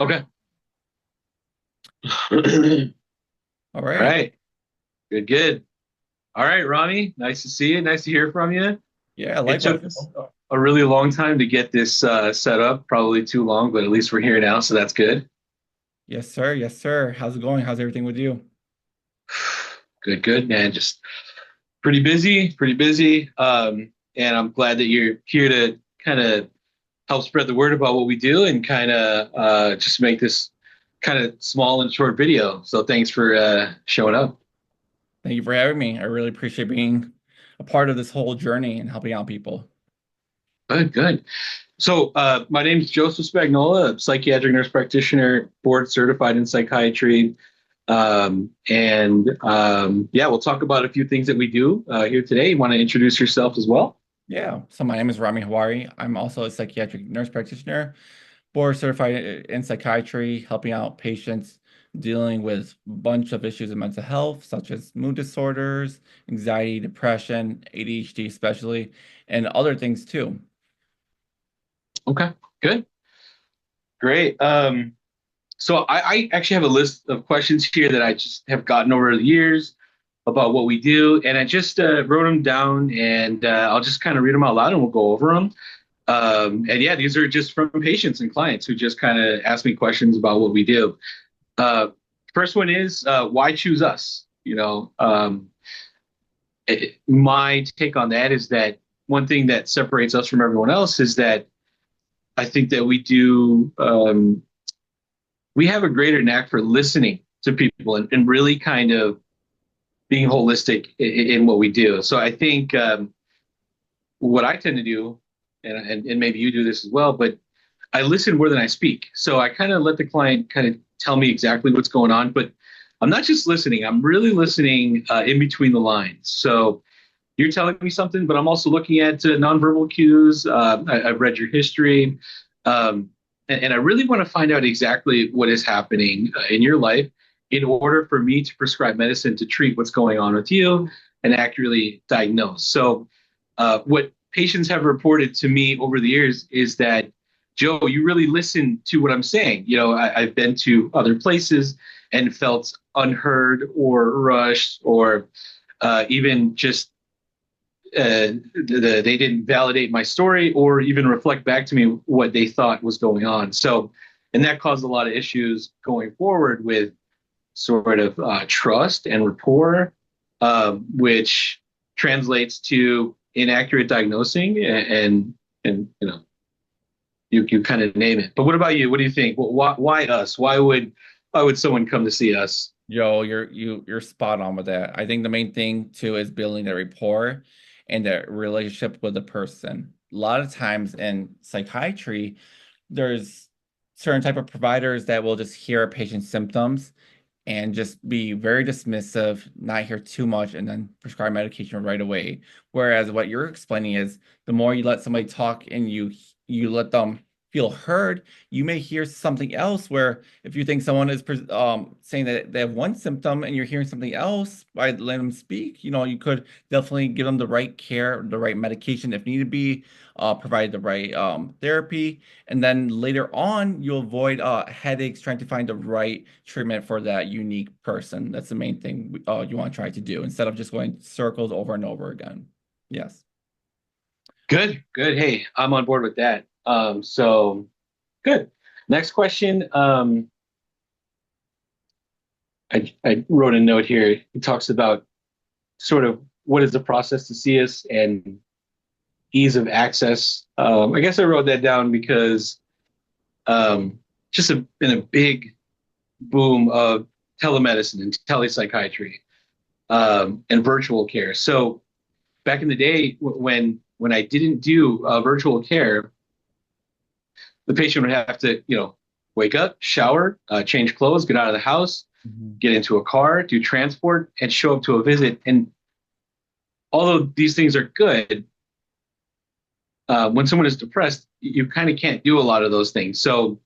Okay. All All right. right. Good, good. All right, Rami, nice to see you. Nice to hear from you. Yeah, It likewise. took us a really long time to get this set up, probably too long, but at least we're here now, so that's good. Yes, sir. Yes, sir. How's it going? How's everything with you? Good, good, man. Just pretty busy, pretty busy. And I'm glad that you're here to kind of help spread the word about what we do and kind of just make this kind of small and short video. So thanks for showing up. Thank you for having me. I really appreciate being a part of this whole journey and helping out people. Good, good. So, my name is Joseph Spagnola, a psychiatric nurse practitioner, board certified in psychiatry. Yeah, we'll talk about a few things that we do here today. You want to introduce yourself as well? Yeah. So my name is Rami Hawari. I'm also a psychiatric nurse practitioner, board certified in psychiatry, helping out patients dealing with a bunch of issues in mental health, such as mood disorders, anxiety, depression, ADHD especially, and other things too. Okay, good, great. So I actually have a list of questions here that I just have gotten over the years about what we do, and I just wrote them down, and I'll just kind of read them out loud, and we'll go over them. And yeah, these are just from patients and clients who just kind of ask me questions about what we do. Uh, First one is why choose us? My take on that is that one thing that separates us from everyone else is that I think that we have a greater knack for listening to people and really kind of being holistic in what we do. So I think what I tend to do, and maybe you do this as well, but I listen more than I speak. So I kind of let the client kind of tell me exactly what's going on, but I'm not just listening. I'm really listening in between the lines. So you're telling me something, but I'm also looking at nonverbal cues. I've read your history, and I really want to find out exactly what is happening in your life in order for me to prescribe medicine to treat what's going on with you and accurately diagnose. So, what patients have reported to me over the years is that, Joe, you really listen to what I'm saying. I've been to other places and felt unheard or rushed or even just they didn't validate my story or even reflect back to me what they thought was going on. So, and that caused a lot of issues going forward with sort of trust and rapport, which translates to inaccurate diagnosing and you kind of name it. But what about you? What do you think? Why us? Why would someone come to see us? Yo, you're spot on with that. I think the main thing too is building the rapport and the relationship with the person. A lot of times in psychiatry, there's certain type of providers that will just hear a patient's symptoms and just be very dismissive, not hear too much, and then prescribe medication right away. Whereas what you're explaining is the more you let somebody talk and you let them feel heard, you may hear something else where if you think someone is saying that they have one symptom and you're hearing something else by letting them speak, you could definitely give them the right care, the right medication if need be, provide the right therapy, and then later on you'll avoid headaches trying to find the right treatment for that unique person. That's the main thing you want to try to do instead of just going circles over and over again. Yes. Good, good. Hey, I'm on board with that. So good. Next question. I wrote a note here. It talks about sort of what is the process to see us and ease of access. I guess I wrote that down because um, been a big boom of telemedicine and telepsychiatry and virtual care. So back in the day, when I didn't do virtual care, the patient would have to, wake up, shower, change clothes, get out of the house, Mhm. get into a car, do transport, and show up to a visit. And although these things are good, when someone is depressed, you kind of can't do a lot of those things. So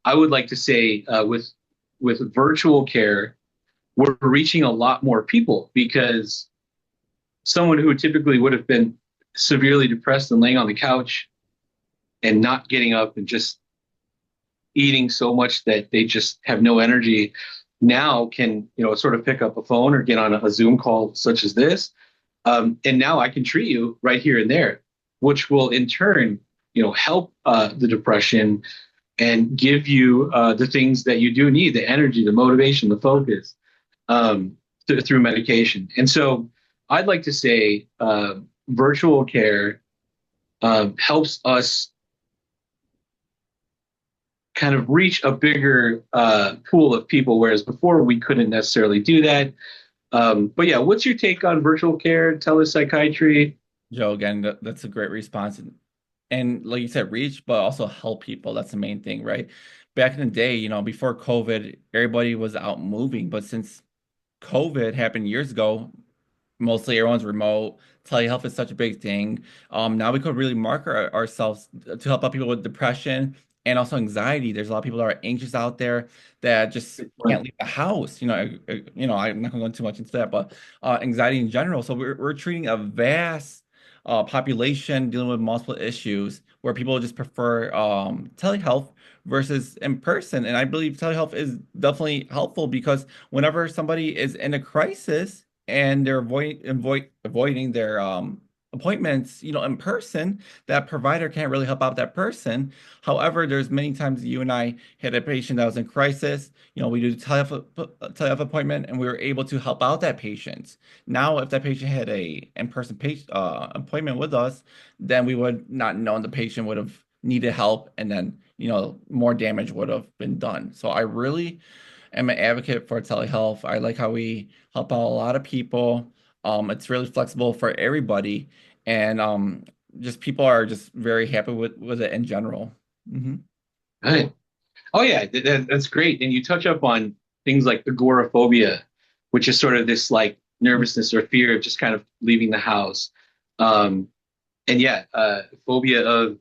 I would like to say with virtual care, we're reaching a lot more people because someone who typically would have been severely depressed and laying on the couch and not getting up and just eating so much that they just have no energy now can, sort of pick up a phone or get on a Zoom call such as this. And now I can treat you right here and there, which will in turn, help the depression and give you the things that you do need, the energy, the motivation, the focus, through medication. And so I'd like to say virtual care helps us kind of reach a bigger pool of people, whereas before we couldn't necessarily do that. But yeah, what's your take on virtual care, telepsychiatry? Joe, again, that's a great response. And like you said, reach, but also help people. That's the main thing, right? Back in the day, before COVID, everybody was out moving. But since COVID happened years ago, mostly everyone's remote. Telehealth is such a big thing. Now we could really market ourselves to help out people with depression and also anxiety. There's a lot of people that are anxious out there that just can't leave the house. I'm not going to go into too much into that, but anxiety in general. So we're treating a vast population dealing with multiple issues where people just prefer telehealth versus in person. And I believe telehealth is definitely helpful because whenever somebody is in a crisis and they're avoiding their appointments, in person, that provider can't really help out that person. However, there's many times you and I had a patient that was in crisis. We do telehealth appointment, and we were able to help out that patient. Now, if that patient had a in-person appointment with us, then we would not know the patient would have needed help, and then more damage would have been done. So I really am an advocate for telehealth. I like how we help out a lot of people. It's really flexible for everybody, and just people are just very happy with it in general. Hmm. Right. Oh yeah, that's great. And you touch up on things like agoraphobia, which is sort of this like nervousness or fear of just kind of leaving the house. Um, and yeah, phobia of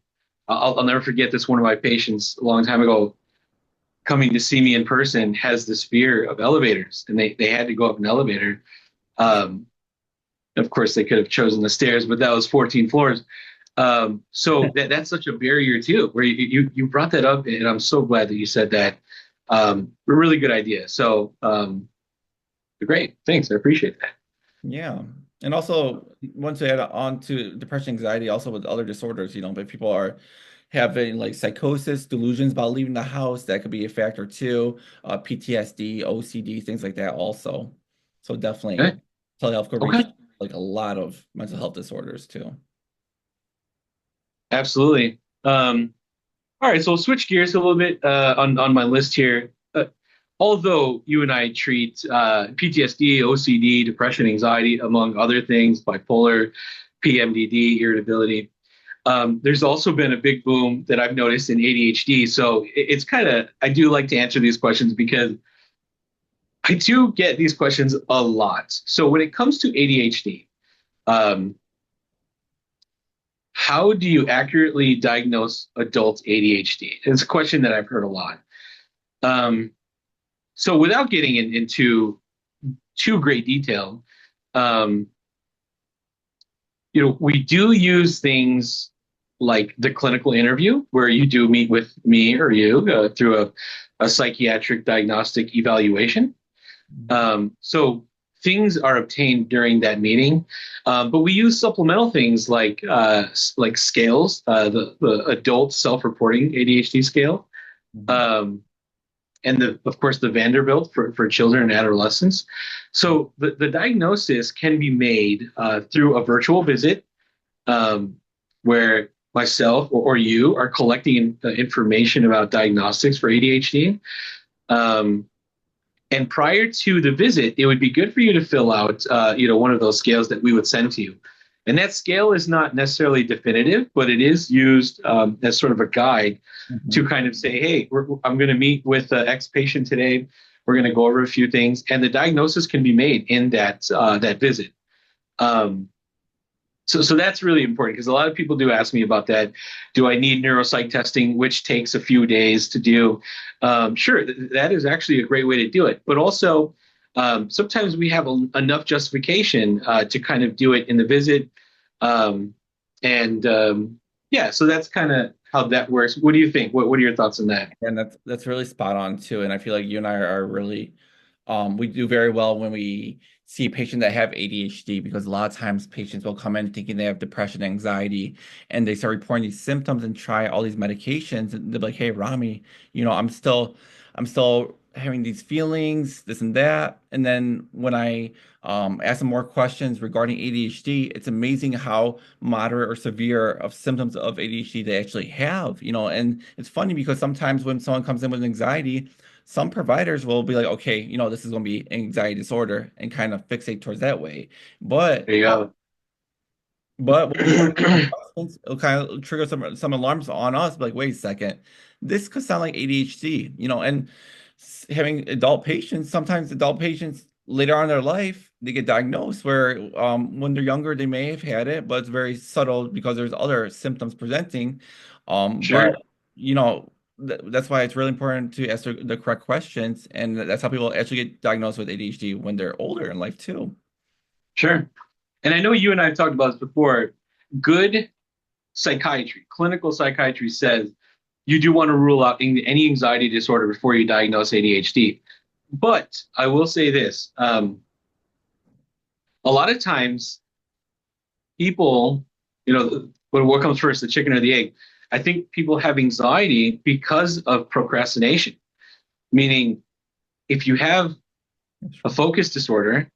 I'll never forget this. One of my patients a long time ago coming to see me in person has this fear of elevators, and they had to go up an elevator. Um, of course, they could have chosen the stairs, but that was 14 floors. So that's such a barrier too, where you brought that up, and I'm so glad that you said that. A really good idea. So great, thanks, I appreciate that. Yeah. And also, once we add on to depression, anxiety, also with other disorders, but people are having like psychosis, delusions about leaving the house, that could be a factor too. PTSD, OCD, things like that also. So definitely Okay. telehealth could reach Okay. like a lot of mental health disorders too. Absolutely. All right, so we'll switch gears a little bit on my list here. Although you and I treat PTSD, OCD, depression, anxiety, among other things, bipolar, PMDD, irritability, there's also been a big boom that I've noticed in ADHD. So it's kind of, I do like to answer these questions because I do get these questions a lot. So when it comes to ADHD, um, how do you accurately diagnose adult ADHD? It's a question that I've heard a lot. Um, so without getting into too great detail, um, we do use things like the clinical interview, where you do meet with me or you through a psychiatric diagnostic evaluation. So things are obtained during that meeting, but we use supplemental things like scales, the adult self-reporting ADHD scale, Mhm. um, and of course the Vanderbilt for children and adolescents. So the diagnosis can be made through a virtual visit, um, where myself or you are collecting information about diagnostics for ADHD. Um, and prior to the visit, it would be good for you to fill out, one of those scales that we would send to you. And that scale is not necessarily definitive, but it is used as sort of a guide to Mhm. kind of say, hey, I'm going to meet with X patient today. We're going to go over a few things, and the diagnosis can be made in that visit. Um, so that's really important because a lot of people do ask me about that. Do I need neuropsych testing, which takes a few days to do? Sure, that is actually a great way to do it. But also, sometimes we have enough justification to kind of do it in the visit. Um, and yeah, so that's kind of how that works. What do you think? What are your thoughts on that? And that's really spot on too. And I feel like you and I are really we do very well when we see patients that have ADHD because a lot of times patients will come in thinking they have depression, anxiety, and they start reporting these symptoms and try all these medications and they're like, hey, Rami, I'm still having these feelings, this and that. And then when I ask them more questions regarding ADHD, it's amazing how moderate or severe of symptoms of ADHD they actually have, and it's funny because sometimes when someone comes in with anxiety, some providers will be like, okay, this is going to be anxiety disorder and kind of fixate towards that way. But There you go. when we start questions, it'll kind of trigger some alarms on us, like, wait a second, this could sound like ADHD, and having adult patients, sometimes adult patients later on in their life, they get diagnosed where when they're younger, they may have had it, but it's very subtle because there's other symptoms presenting. But Sure, that's why it's really important to ask the correct questions, and that's how people actually get diagnosed with ADHD when they're older in life too. sure. And I know you and I have talked about this before. Good psychiatry, clinical psychiatry says you do want to rule out any anxiety disorder before you diagnose ADHD. But I will say this, a lot of times people, what comes first, the chicken or the egg? I think people have anxiety because of procrastination, meaning if you have a focus disorder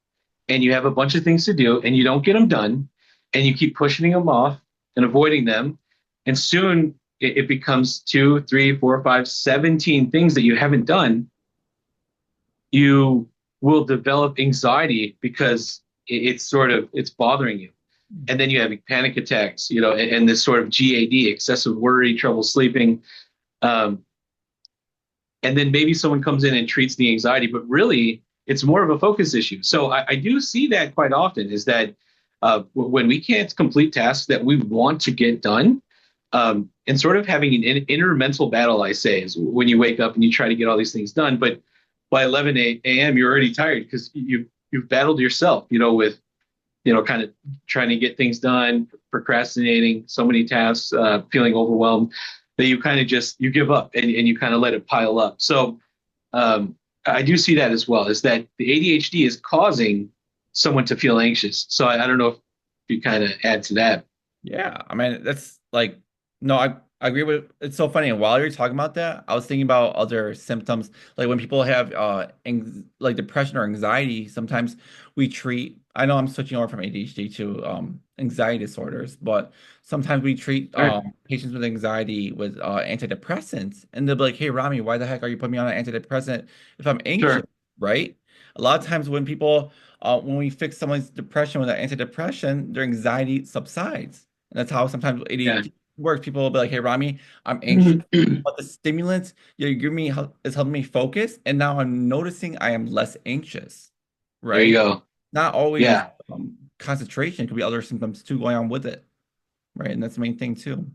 and you have a bunch of things to do and you don't get them done and you keep pushing them off and avoiding them, and soon it becomes 2, 3, 4, 5, 17 things that you haven't done, you will develop anxiety because it's bothering you. And then you have panic attacks, and this sort of GAD, excessive worry, trouble sleeping. Um, and then maybe someone comes in and treats the anxiety, but really it's more of a focus issue. So I do see that quite often is that when we can't complete tasks that we want to get done, and sort of having an inner mental battle, I say, is when you wake up and you try to get all these things done, but by 11 a.m. you're already tired because you've battled yourself, with kind of trying to get things done, procrastinating so many tasks, feeling overwhelmed that you kind of just you give up and you kind of let it pile up. So I do see that as well, is that the ADHD is causing someone to feel anxious. So I don't know if you kind of add to that. Yeah, I mean that's like no, I agree with it's so funny. And while you're talking about that, I was thinking about other symptoms. Like when people have like depression or anxiety, sometimes we treat I know I'm switching over from ADHD to anxiety disorders, but sometimes we treat Sure. patients with anxiety with antidepressants and they'll be like, hey Rami, why the heck are you putting me on an antidepressant if I'm anxious, Sure. right? A lot of times when we fix someone's depression with an antidepressant, their anxiety subsides. And that's how sometimes Yeah. ADHD works. People will be like, hey, Rami, I'm anxious, but the stimulants you're giving me is helping me focus. And now I'm noticing I am less anxious, There you right? go. Not always Yeah. concentration, could be other symptoms too going on with it, right? And that's the main thing too.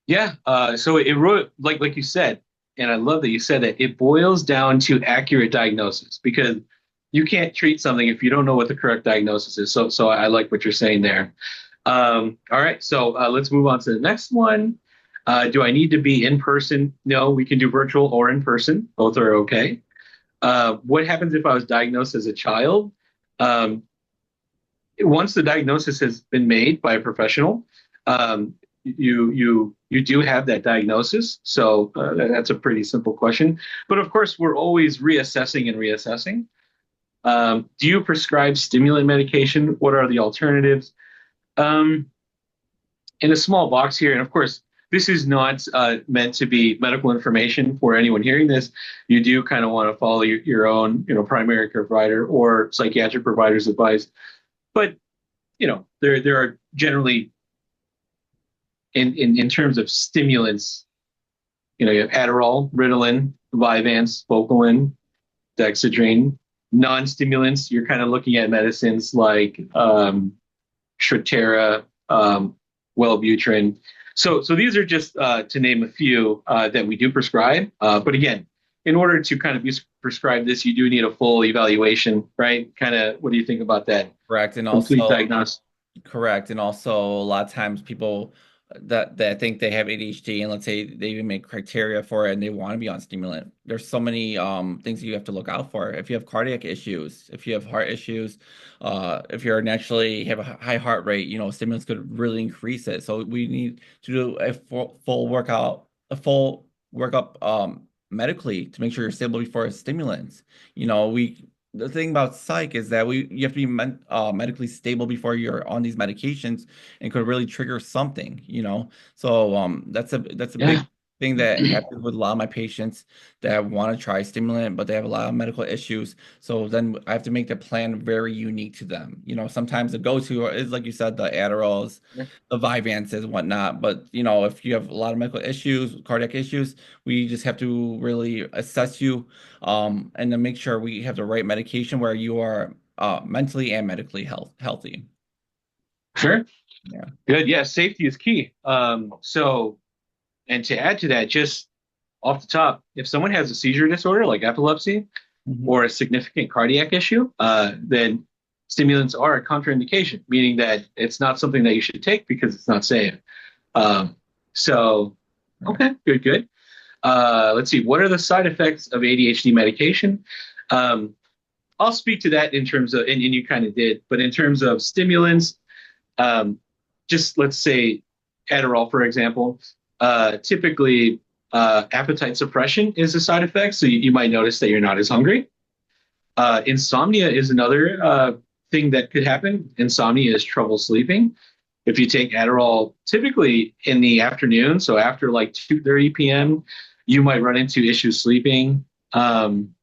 Yeah. So it wrote like you said, and I love that you said that it boils down to accurate diagnosis because you can't treat something if you don't know what the correct diagnosis is. So I like what you're saying there. All right. So let's move on to the next one. Do I need to be in person? No, we can do virtual or in person. Both are okay. What happens if I was diagnosed as a child? Um, Once the diagnosis has been made by a professional, you do have that diagnosis. So that's a pretty simple question. But of course, we're always reassessing and reassessing. Do you prescribe stimulant medication? What are the alternatives? Um, in a small box here, and of course, this is not meant to be medical information for anyone hearing this. You do kind of want to follow your own, primary care provider or psychiatric provider's advice. But there are generally in terms of stimulants, you have Adderall, Ritalin, Vyvanse, Vocalin, Dexedrine. Non-stimulants, you're kind of looking at medicines like Strattera, Wellbutrin. So these are just to name a few that we do prescribe. But again, in order to kind of prescribe this, you do need a full evaluation, right? Kind of, what do you think about that? Correct. And Complete also diagnosis. Correct. And also, a lot of times people that think they have ADHD, and let's say they even make criteria for it and they want to be on stimulant. There's so many things you have to look out for. If you have cardiac issues, if you have heart issues, if you're naturally have a high heart rate, stimulants could really increase it. So we need to do a full workup medically to make sure you're stable before stimulants. We the thing about psych is that you have to be medically stable before you're on these medications, and could really trigger something. So that's a Yeah. big thing that happens with a lot of my patients that want to try stimulant, but they have a lot of medical issues. So then I have to make the plan very unique to them. Sometimes the go-to is, like you said, the Adderalls, the Vyvances, and whatnot. But if you have a lot of medical issues, cardiac issues, we just have to really assess you, and then make sure we have the right medication where you are mentally and medically healthy. Sure. Yeah. Good. Yeah. Safety is key. And to add to that, just off the top, if someone has a seizure disorder like epilepsy Mhm. or a significant cardiac issue, then stimulants are a contraindication, meaning that it's not something that you should take because it's not safe. Um, so, Right. okay, good, good. Let's see. What are the side effects of ADHD medication? Um, I'll speak to that in terms of, and you kind of did, but in terms of stimulants, um, just let's say Adderall, for example, typically appetite suppression is a side effect. So you might notice that you're not as hungry. Insomnia is another thing that could happen. Insomnia is trouble sleeping. If you take Adderall, typically in the afternoon, so after like 2:30 p.m., you might run into issues sleeping. And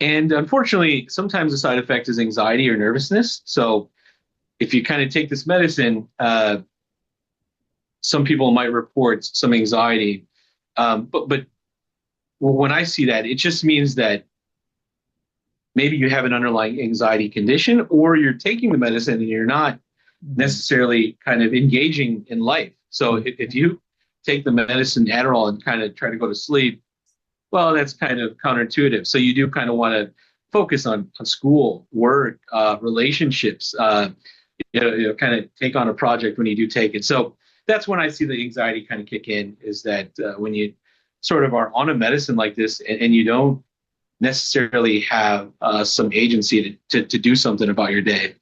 unfortunately, sometimes the side effect is anxiety or nervousness. So if you kind of take this medicine, some people might report some anxiety. But when I see that, it just means that maybe you have an underlying anxiety condition, or you're taking the medicine and you're not Mhm. necessarily kind of engaging in life. So if you take the medicine Adderall and kind of try to go to sleep, well, that's kind of counterintuitive. So you do kind of want to focus on school, work, relationships, kind of take on a project when you do take it. So that's when I see the anxiety kind of kick in, is that when you sort of are on a medicine like this, and you don't necessarily have some agency to do something about your day.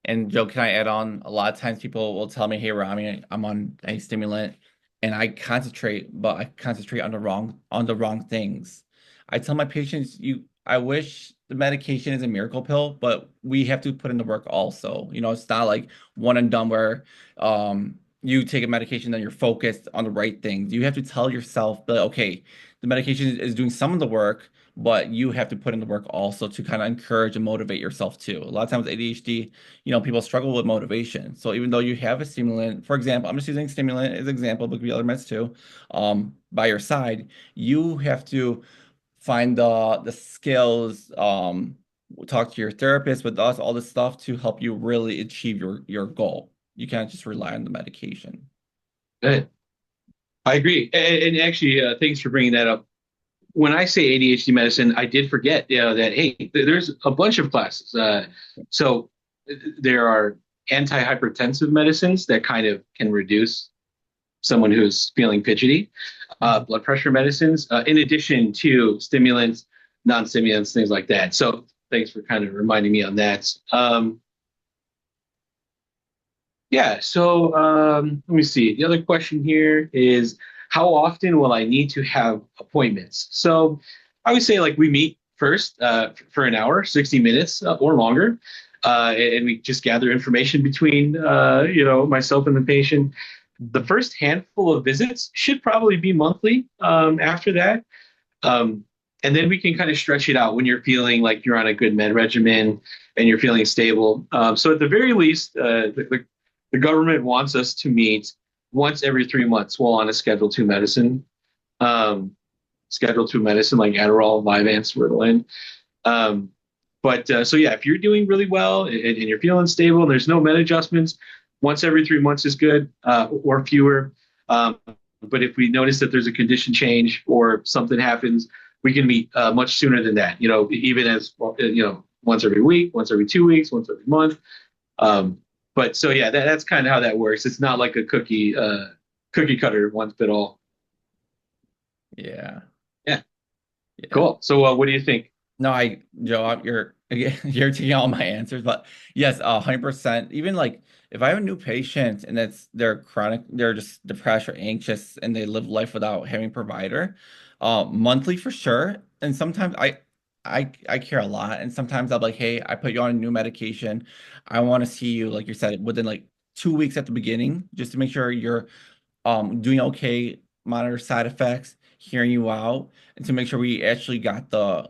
And Joe, can I add on? A lot of times people will tell me, "Hey, Rami, I'm on a stimulant, and I concentrate, but I concentrate on the wrong things." I tell my patients, I wish the medication is a miracle pill, but we have to put in the work also. It's not like one and done where you take a medication, then you're focused on the right things. You have to tell yourself that, okay, the medication is doing some of the work, but you have to put in the work also to kind of encourage and motivate yourself too. A lot of times ADHD, people struggle with motivation. So even though you have a stimulant, for example, I'm just using stimulant as an example, but it could be other meds too, by your side, you have to find the skills, talk to your therapist, with us, all this stuff to help you really achieve your goal. You can't just rely on the medication. I agree. And actually, thanks for bringing that up. When I say ADHD medicine, I did forget, that, hey, there's a bunch of classes. So there are antihypertensive medicines that kind of can reduce someone who's feeling fidgety, blood pressure medicines, in addition to stimulants, non-stimulants, things like that. So thanks for kind of reminding me on that. Yeah, so let me see. The other question here is, how often will I need to have appointments? So I would say, like, we meet first for an hour, 60 minutes or longer, and we just gather information between myself and the patient. The first handful of visits should probably be monthly after that. Um, and then we can kind of stretch it out when you're feeling like you're on a good med regimen and you're feeling stable. So at the very least, the government wants us to meet once every 3 months while on a Schedule 2 medicine. Um, Schedule 2 medicine like Adderall, Vyvanse, Ritalin. Um, but so yeah, if you're doing really well and you're feeling stable and there's no med adjustments, once every 3 months is good, or fewer. Um, but if we notice that there's a condition change or something happens, we can meet much sooner than that. Even as once every week, once every 2 weeks, once every month. Um, But so yeah, that's kind of how that works. It's not like a cookie cutter one fit all. Yeah. Yeah, Yeah. cool. So what do you think? No, Joe, you're you're taking all my answers, but yes, 100%. Even like if I have a new patient and they're chronic, they're just depressed or anxious, and they live life without having a provider, monthly for sure. And sometimes I care a lot, and sometimes I'll be like, hey, I put you on a new medication. I want to see you, like you said, within like 2 weeks at the beginning, just to make sure you're doing okay, monitor side effects, hearing you out, and to make sure we actually got the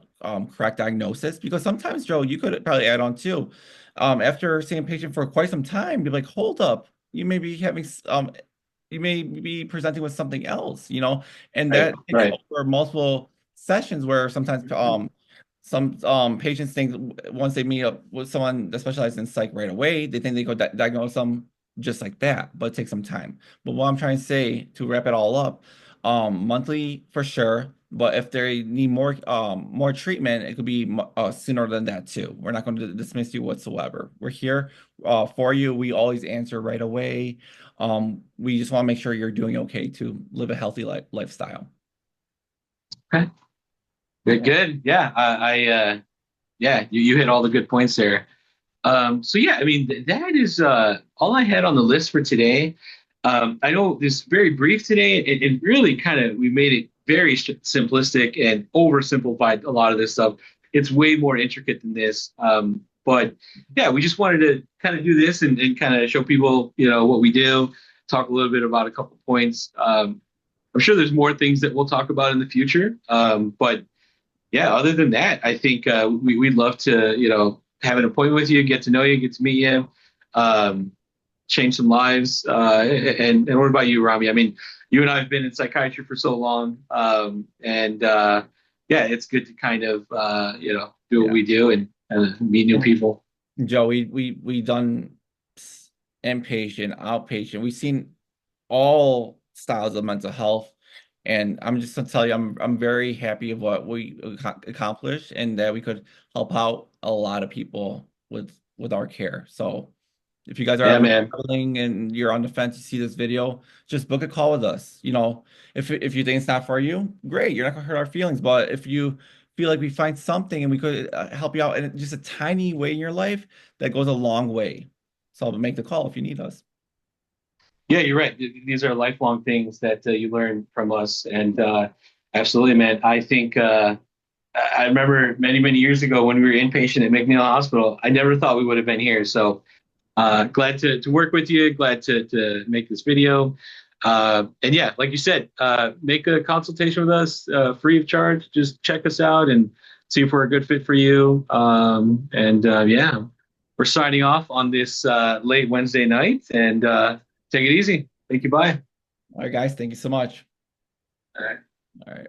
correct diagnosis. Because sometimes, Joe, you could probably add on too. After seeing a patient for quite some time, you're like, hold up, you may be having you may be presenting with something else, and Right, that can go right. for multiple sessions where sometimes some patients think once they meet up with someone that specializes in psych right away, they think they go diagnose them just like that, but it takes some time. But what I'm trying to say to wrap it all up, monthly for sure. But if they need more treatment, it could be sooner than that too. We're not going to dismiss you whatsoever. We're here for you. We always answer right away. We just want to make sure you're doing okay to live a healthy lifestyle. Okay. Good, Yeah. good. Yeah, yeah, you hit all the good points there. So yeah, I mean that is all I had on the list for today. I know this very brief today, and really kind of we made it very simplistic and oversimplified a lot of this stuff. It's way more intricate than this. But yeah, we just wanted to kind of do this and kind of show people, what we do, talk a little bit about a couple points. I'm sure there's more things that we'll talk about in the future. But yeah, other than that, I think we'd love to, have an appointment with you, get to know you, get to meet you, um, change some lives. And what about you, Rami? I mean, you and I have been in psychiatry for so long, and yeah, it's good to kind of, do what Yeah. we do and meet new And people. Joe, we done inpatient, outpatient. We've seen all styles of mental health. And I'm just gonna tell you, I'm very happy of what we accomplished and that we could help out a lot of people with our care. So if you guys are Yeah, ever man. traveling and you're on the fence to see this video, just book a call with us. If you think it's not for you, great, you're not gonna hurt our feelings. But if you feel like we find something and we could help you out in just a tiny way in your life, that goes a long way. So make the call if you need us. Yeah, you're right. These are lifelong things that you learn from us, and absolutely, man. I think I remember many, many years ago when we were inpatient at McNeil Hospital. I never thought we would have been here. So glad to work with you. Glad to make this video. And yeah, like you said, make a consultation with us free of charge. Just check us out and see if we're a good fit for you. And yeah, we're signing off on this late Wednesday night. And take it easy. Thank you. Bye. All right, guys, thank you so much. All right. All right.